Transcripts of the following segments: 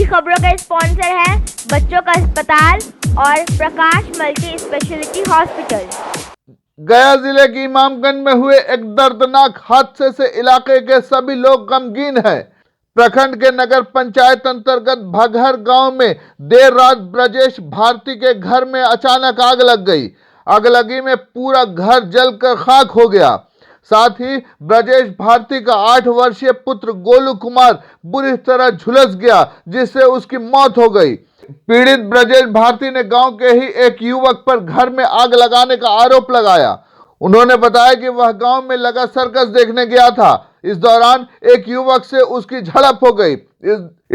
अच्छी खबरों का स्पॉन्सर है बच्चों का अस्पताल और प्रकाश मल्टी स्पेशलिटी हॉस्पिटल। गया जिले की इमामगंज में हुए एक दर्दनाक हादसे से इलाके के सभी लोग गमगीन हैं। प्रखंड के नगर पंचायत अंतर्गत भगहर गांव में देर रात ब्रजेश भारती के घर में अचानक आग लग गई। आगलगी में पूरा घर जलकर खाक हो गया। साथ ही ब्रजेश भारती का 8 वर्षीय पुत्र गोलू कुमार बुरी तरह झुलस गया, जिससे उसकी मौत हो गई। पीड़ित ब्रजेश भारती ने गांव के ही एक युवक पर घर में आग लगाने का आरोप लगाया। उन्होंने बताया कि वह गांव में लगा सर्कस देखने गया था। इस दौरान एक युवक से उसकी झड़प हो गई।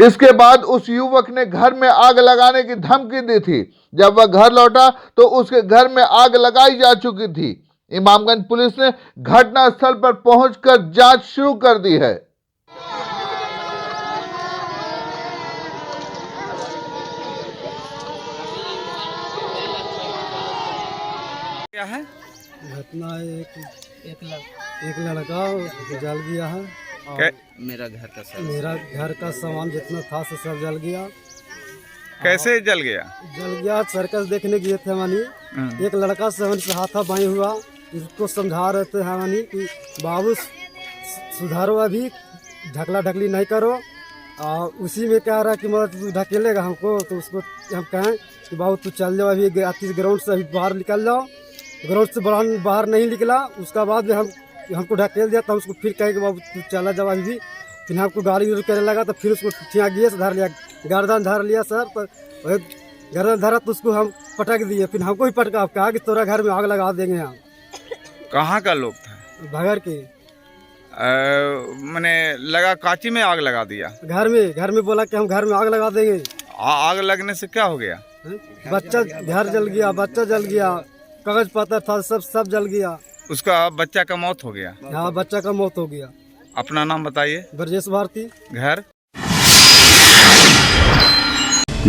इसके बाद उस युवक ने घर में आग लगाने की धमकी दी थी। जब वह घर लौटा तो उसके घर में आग लगाई जा चुकी थी। इमामगंज पुलिस ने घटनास्थल पर पहुंचकर जांच शुरू कर दी है। क्या है घटना? एक लड़का जल गया है और मेरा घर का सामान जितना था सब जल गया। कैसे जल गया? सर्कस देखने गए थे मनी। एक लड़का से हाथा बाई हुआ, इसको समझा रहे थे मनी कि बाबू सुधारो, अभी ढकला ढकली नहीं करो। और उसी में कह रहा कि मतलब तू ढकेलेगा हमको, तो उसको हम कहें कि बाबू तू चल जाओ, अभी ग्राउंड से अभी बाहर निकल जाओ। ग्राउंड से बाहर नहीं निकला, उसका बाद में हमको ढकेल दिया। तो उसको फिर कहे कि बाबू तू चला जाओ अभी भी। फिर हमको गाड़ी उड़ करने लगा, तो फिर उसको गिए से धर लिया, गर्दन धर लिया सर। पर गर्दन धरा तो उसको हम पटक दिए। फिर हमको ही पटका, कहा कि तोरा घर में आग लगा देंगे हम। कहाँ का लोग था? भगर के। मैंने लगा काची में आग लगा दिया। घर में बोला कि हम घर में आग लगा देंगे। आग लगने से क्या हो गया? बच्चा घर जल गया, बच्चा जल गया, कागज पत्र था सब जल गया। उसका बच्चा का मौत हो गया? हाँ, बच्चा का मौत हो गया। अपना नाम बताइए। ब्रजेश भारती। घर?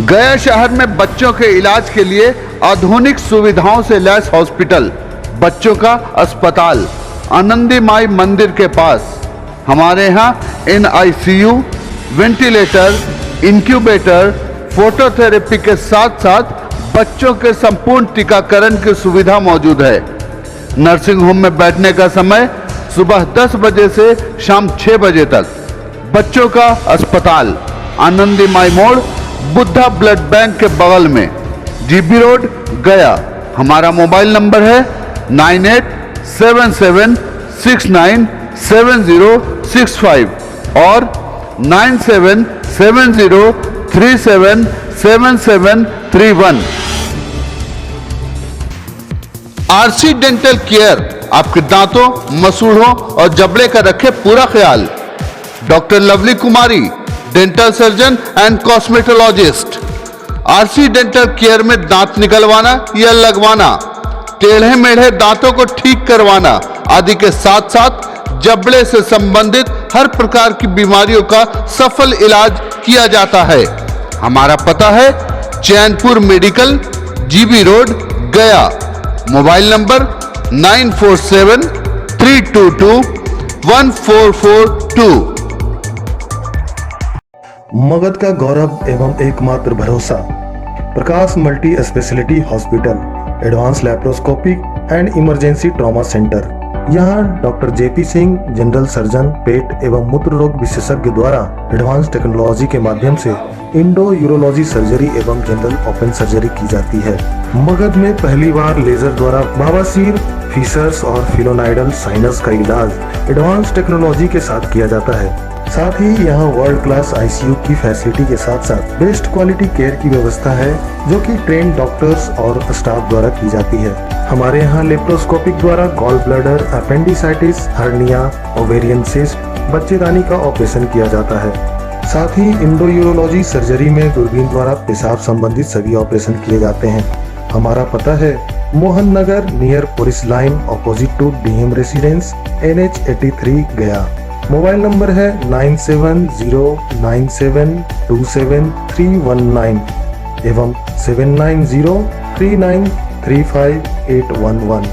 गया शहर में बच्चों के इलाज के लिए आधुनिक सुविधाओं से लैस हॉस्पिटल, बच्चों का अस्पताल आनंदी माई मंदिर के पास। हमारे यहाँ NICU, वेंटिलेटर, इंक्यूबेटर, फोटोथेरेपी के साथ साथ बच्चों के संपूर्ण टीकाकरण की सुविधा मौजूद है। नर्सिंग होम में बैठने का समय सुबह 10 बजे से शाम 6 बजे तक। बच्चों का अस्पताल आनंदी माई मोड़, बुद्धा ब्लड बैंक के बगल में, GB रोड, गया। हमारा मोबाइल नंबर है 9877697065 और 9770377731। RC डेंटल केयर आपके दांतों, मसूड़ों और जबड़े का रखे पूरा ख्याल। Doctor lovely Kumari, dental surgeon and cosmetologist. RC dental care में दांत निकलवाना या लगवाना, टेढ़े मेढ़े दांतों को ठीक करवाना आदि के साथ साथ जबड़े से संबंधित हर प्रकार की बीमारियों का सफल इलाज किया जाता है। हमारा पता है Chainpur medical, GB road, Gaya. Mobile number 9473221442। Magadh का गौरव एवं एकमात्र भरोसा, Prakash multi speciality hospital, advance laparoscopic and emergency trauma centre. यहाँ doctor JP Singh, general surgeon, पेट एवं मूत्र रोग विशेषज्ञ द्वारा एडवांस टेक्नोलॉजी के माध्यम से इंडो यूरोलॉजी सर्जरी एवं जनरल ओपन सर्जरी की जाती है। मगध में पहली बार लेजर द्वारा बवासीर, फीसर्स और फिलोनाइडल साइनस का इलाज एडवांस टेक्नोलॉजी के साथ किया जाता है। साथ ही यहाँ वर्ल्ड क्लास ICU की फैसिलिटी के साथ साथ बेस्ट क्वालिटी केयर की व्यवस्था है, जो कि ट्रेन डॉक्टर्स और स्टाफ द्वारा की जाती है। हमारे यहाँ लेप्रोस्कोपिक द्वारा gall bladder, appendicitis, hernia, ovarian cyst, बच्चेदानी का ऑपरेशन किया जाता है। साथ ही इंडो यूरोलॉजी सर्जरी में दूरबीन द्वारा पेशाब संबंधित सभी ऑपरेशन किए जाते हैं। हमारा पता है Mohan Nagar, near police line, opposite to DM residence, NH 83, गया। मोबाइल नंबर है 9709727319 एवं 7903935811।